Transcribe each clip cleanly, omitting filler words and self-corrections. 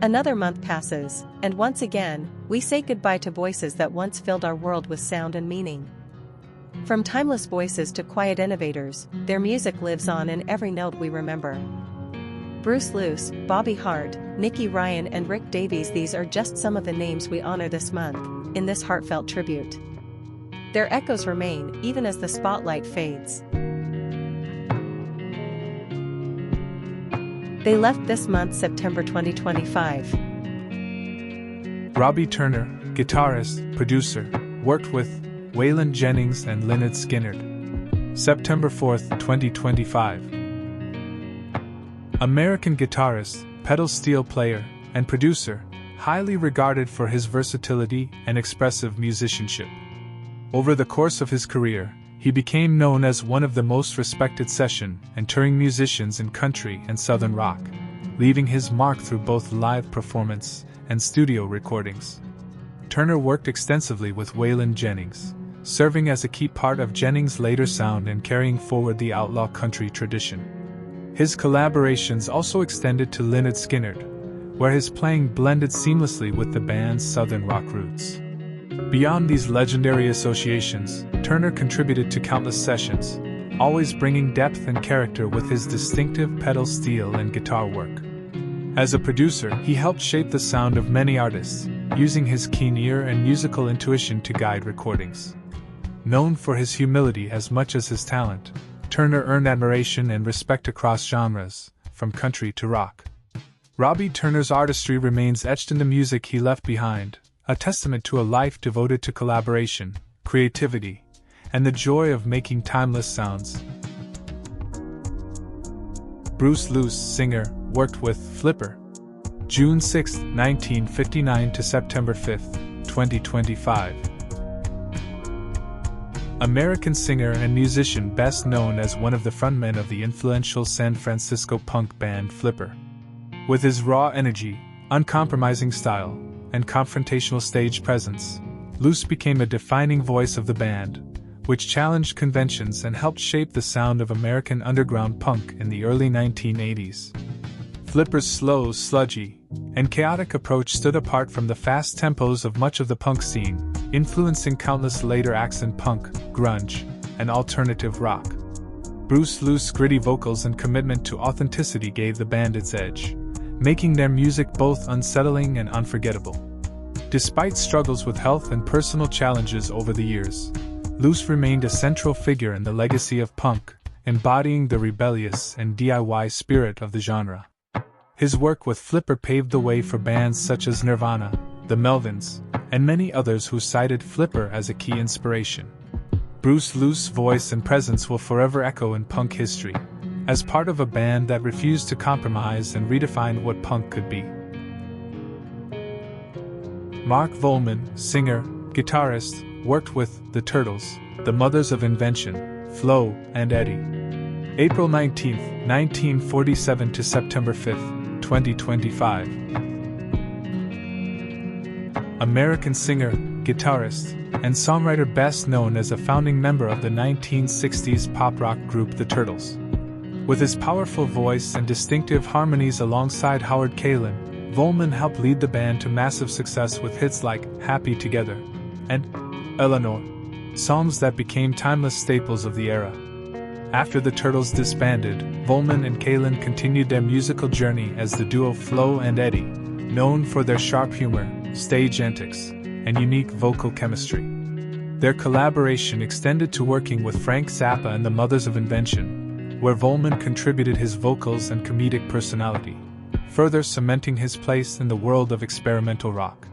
Another month passes, and once again, we say goodbye to voices that once filled our world with sound and meaning. From timeless voices to quiet innovators, their music lives on in every note we remember. Bruce Luce, Bobby Hart, Nicky Ryan and Rick Davies, these are just some of the names we honor this month, in this heartfelt tribute. Their echoes remain, even as the spotlight fades. They left this month, September 2025. Robby Turner, guitarist, producer, worked with Waylon Jennings and Lynyrd Skynyrd. September 4th, 2025. American guitarist, pedal steel player, and producer, highly regarded for his versatility and expressive musicianship. Over the course of his career, he became known as one of the most respected session and touring musicians in country and southern rock, leaving his mark through both live performance and studio recordings. Turner worked extensively with Waylon Jennings, serving as a key part of Jennings' later sound and carrying forward the outlaw country tradition. His collaborations also extended to Lynyrd Skynyrd, where his playing blended seamlessly with the band's southern rock roots. Beyond these legendary associations, Turner contributed to countless sessions, always bringing depth and character with his distinctive pedal steel and guitar work. As a producer, he helped shape the sound of many artists, using his keen ear and musical intuition to guide recordings. Known for his humility as much as his talent, Turner earned admiration and respect across genres, from country to rock. Robby Turner's artistry remains etched in the music he left behind, a testament to a life devoted to collaboration, creativity, and the joy of making timeless sounds. Bruce Luce, singer, worked with Flipper. June 6, 1959 to September 5, 2025. American singer and musician best known as one of the frontmen of the influential San Francisco punk band Flipper. With his raw energy, uncompromising style, and confrontational stage presence, Luce became a defining voice of the band, which challenged conventions and helped shape the sound of American underground punk in the early 1980s. Flipper's slow, sludgy, and chaotic approach stood apart from the fast tempos of much of the punk scene, influencing countless later acts in punk, grunge, and alternative rock. Bruce Luce's gritty vocals and commitment to authenticity gave the band its edge, making their music both unsettling and unforgettable. Despite struggles with health and personal challenges over the years, Luce remained a central figure in the legacy of punk, embodying the rebellious and DIY spirit of the genre. His work with Flipper paved the way for bands such as Nirvana, the Melvins, and many others who cited Flipper as a key inspiration. Bruce Luce's voice and presence will forever echo in punk history, as part of a band that refused to compromise and redefined what punk could be. Mark Volman, singer, guitarist, worked with The Turtles, the Mothers of Invention, Flo, and Eddie. April 19, 1947 to September 5, 2025. American singer, guitarist, and songwriter best known as a founding member of the 1960s pop rock group The Turtles. With his powerful voice and distinctive harmonies alongside Howard Kaylan, Volman helped lead the band to massive success with hits like Happy Together and Eleanor, songs that became timeless staples of the era. After the Turtles disbanded, Volman and Kaylan continued their musical journey as the duo Flo and Eddie, known for their sharp humor, stage antics, and unique vocal chemistry. Their collaboration extended to working with Frank Zappa and the Mothers of Invention, where Volman contributed his vocals and comedic personality, further cementing his place in the world of experimental rock.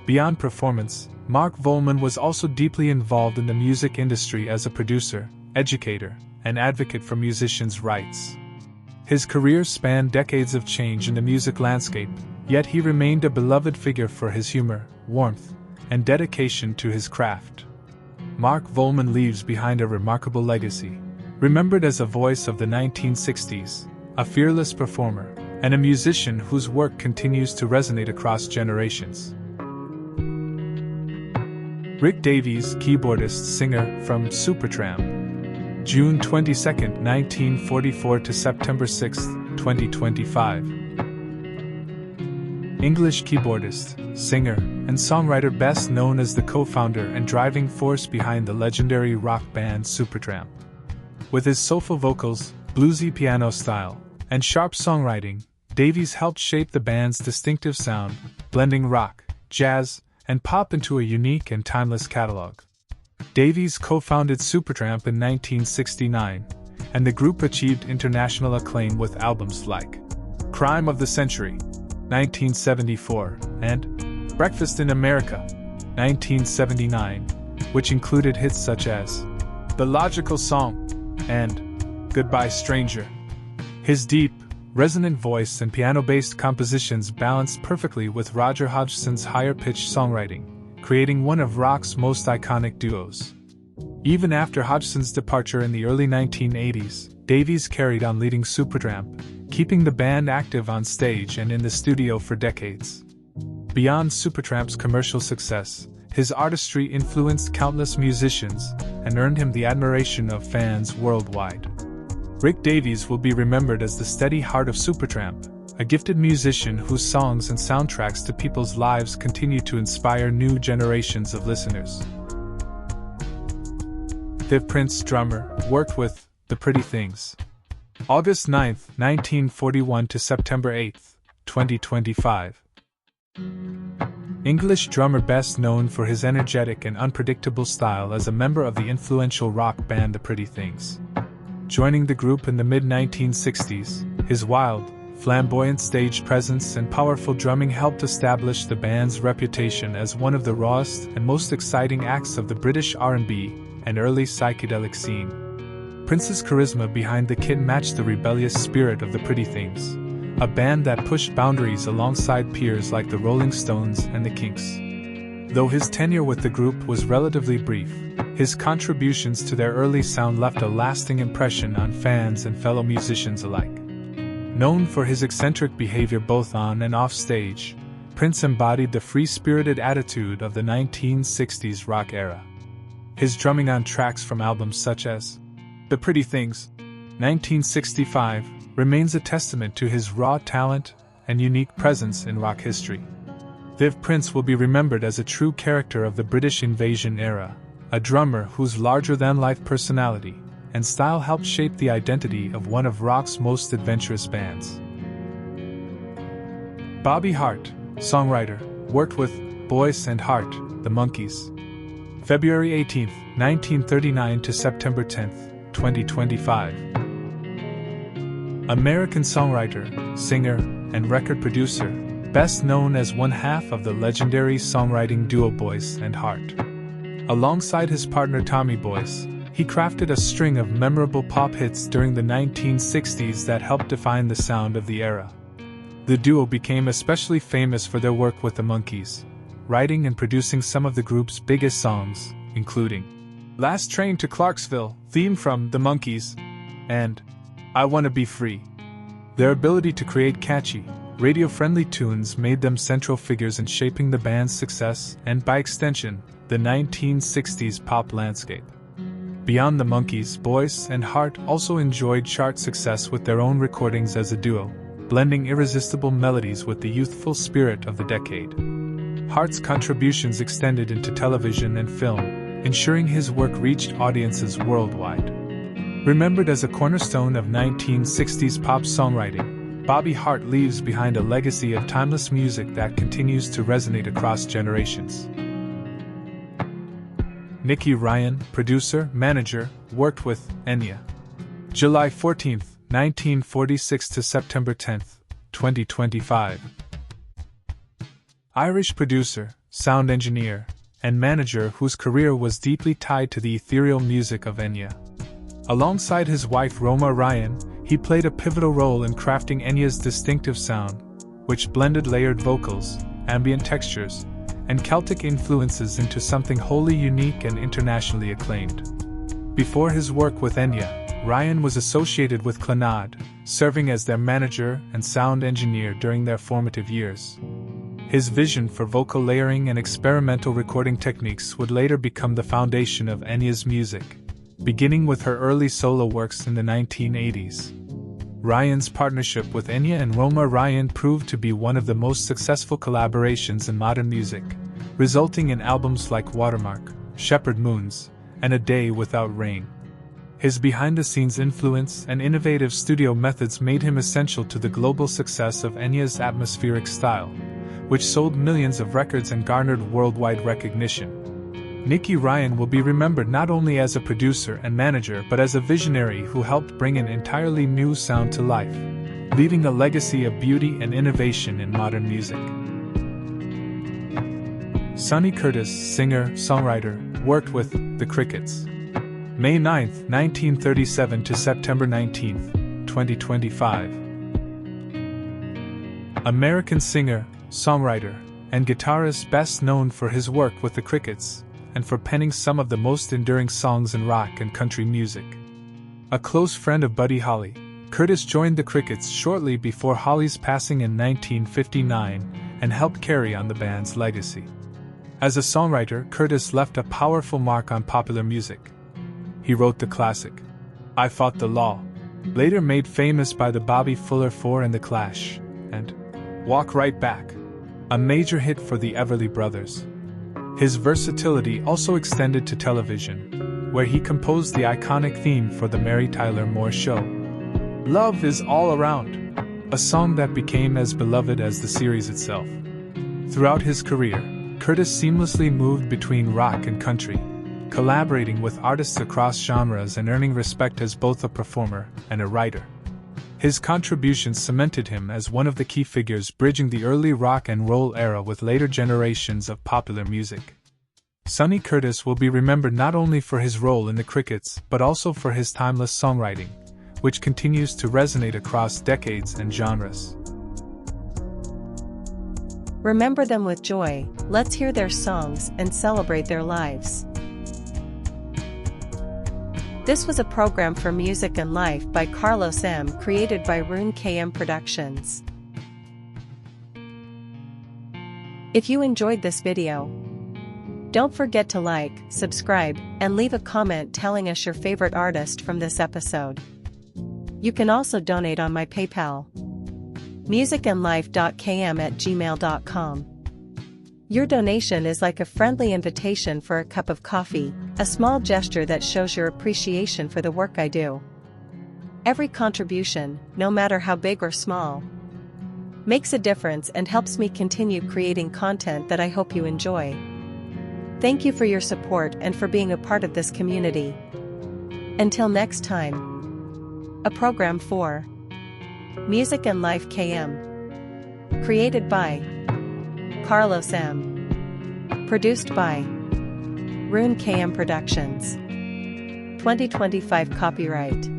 Beyond performance, Mark Volman was also deeply involved in the music industry as a producer, educator, and advocate for musicians' rights. His career spanned decades of change in the music landscape, yet he remained a beloved figure for his humor, warmth, and dedication to his craft. Mark Volman leaves behind a remarkable legacy, remembered as a voice of the 1960s, a fearless performer, and a musician whose work continues to resonate across generations. Rick Davies, keyboardist, singer from Supertramp. June 22, 1944 to September 6, 2025. English keyboardist, singer, and songwriter best known as the co-founder and driving force behind the legendary rock band Supertramp. With his soulful vocals, bluesy piano style, and sharp songwriting, Davies helped shape the band's distinctive sound, blending rock, jazz, and pop into a unique and timeless catalog. Davies co-founded Supertramp in 1969, and the group achieved international acclaim with albums like Crime of the Century, 1974, and Breakfast in America, 1979, which included hits such as The Logical Song and Goodbye Stranger. His deep, resonant voice and piano-based compositions balanced perfectly with Roger Hodgson's higher-pitched songwriting, creating one of rock's most iconic duos. Even after Hodgson's departure in the early 1980s, Davies carried on leading Supertramp, keeping the band active on stage and in the studio for decades. Beyond Supertramp's commercial success, his artistry influenced countless musicians and earned him the admiration of fans worldwide. Rick Davies will be remembered as the steady heart of Supertramp, a gifted musician whose songs and soundtracks to people's lives continue to inspire new generations of listeners. Viv Prince, drummer, worked with The Pretty Things. August 9, 1941 to September 8, 2025. English drummer best known for his energetic and unpredictable style as a member of the influential rock band The Pretty Things. Joining the group in the mid-1960s, his wild, flamboyant stage presence and powerful drumming helped establish the band's reputation as one of the rawest and most exciting acts of the British R&B and early psychedelic scene. Prince's charisma behind the kit matched the rebellious spirit of The Pretty Things, a band that pushed boundaries alongside peers like the Rolling Stones and the Kinks. Though his tenure with the group was relatively brief, his contributions to their early sound left a lasting impression on fans and fellow musicians alike. Known for his eccentric behavior both on and off stage, Prince embodied the free-spirited attitude of the 1960s rock era. His drumming on tracks from albums such as The Pretty Things, 1965, remains a testament to his raw talent and unique presence in rock history. Viv Prince will be remembered as a true character of the British Invasion era, a drummer whose larger-than-life personality and style helped shape the identity of one of rock's most adventurous bands. Bobby Hart, songwriter, worked with Boyce and Hart, the Monkees. February 18, 1939 to September 10, 2025. American songwriter, singer, and record producer, best known as one half of the legendary songwriting duo Boyce and Hart. Alongside his partner Tommy Boyce, he crafted a string of memorable pop hits during the 1960s that helped define the sound of the era. The duo became especially famous for their work with the Monkees, writing and producing some of the group's biggest songs, including Last Train to Clarksville, theme from The Monkees, and I Wanna Be Free. Their ability to create catchy, radio-friendly tunes made them central figures in shaping the band's success and, by extension, the 1960s pop landscape. Beyond the Monkees, Boyce and Hart also enjoyed chart success with their own recordings as a duo, blending irresistible melodies with the youthful spirit of the decade. Hart's contributions extended into television and film, ensuring his work reached audiences worldwide. Remembered as a cornerstone of 1960s pop songwriting, Bobby Hart leaves behind a legacy of timeless music that continues to resonate across generations. Nicky Ryan, producer, manager, worked with Enya. July 14, 1946 to September 10, 2025. Irish producer, sound engineer, and manager whose career was deeply tied to the ethereal music of Enya. Alongside his wife Roma Ryan, he played a pivotal role in crafting Enya's distinctive sound, which blended layered vocals, ambient textures, and Celtic influences into something wholly unique and internationally acclaimed. Before his work with Enya, Ryan was associated with Clannad, serving as their manager and sound engineer during their formative years. His vision for vocal layering and experimental recording techniques would later become the foundation of Enya's music, beginning with her early solo works in the 1980s. Ryan's partnership with Enya and Robby Ryan proved to be one of the most successful collaborations in modern music, resulting in albums like Watermark, Shepherd Moons, and A Day Without Rain. His behind-the-scenes influence and innovative studio methods made him essential to the global success of Enya's atmospheric style, which sold millions of records and garnered worldwide recognition. Nicky Ryan will be remembered not only as a producer and manager but as a visionary who helped bring an entirely new sound to life, leaving a legacy of beauty and innovation in modern music. Sonny Curtis, singer, songwriter, worked with The Crickets. May 9, 1937 to September 19, 2025. American singer, songwriter, and guitarist best known for his work with The Crickets, and for penning some of the most enduring songs in rock and country music. A close friend of Buddy Holly, Curtis joined The Crickets shortly before Holly's passing in 1959 and helped carry on the band's legacy. As a songwriter, Curtis left a powerful mark on popular music. He wrote the classic, I Fought the Law, later made famous by the Bobby Fuller 4 and The Clash, and Walk Right Back, a major hit for the Everly Brothers. His versatility also extended to television, where he composed the iconic theme for The Mary Tyler Moore Show. Love Is All Around, a song that became as beloved as the series itself. Throughout his career, Curtis seamlessly moved between rock and country, collaborating with artists across genres and earning respect as both a performer and a writer. His contributions cemented him as one of the key figures bridging the early rock and roll era with later generations of popular music. Sonny Curtis will be remembered not only for his role in The Crickets but also for his timeless songwriting, which continues to resonate across decades and genres. Remember them with joy, let's hear their songs and celebrate their lives. This was a program for Music and Life by Karlos M, created by KM Productions. If you enjoyed this video, don't forget to like, subscribe, and leave a comment telling us your favorite artist from this episode. You can also donate on my PayPal, musicandlife.km@gmail.com. Your donation is like a friendly invitation for a cup of coffee, a small gesture that shows your appreciation for the work I do. Every contribution, no matter how big or small, makes a difference and helps me continue creating content that I hope you enjoy. Thank you for your support and for being a part of this community. Until next time, a program for Music and Life KM, created by Karlos M, produced by KM Productions. 2025 copyright.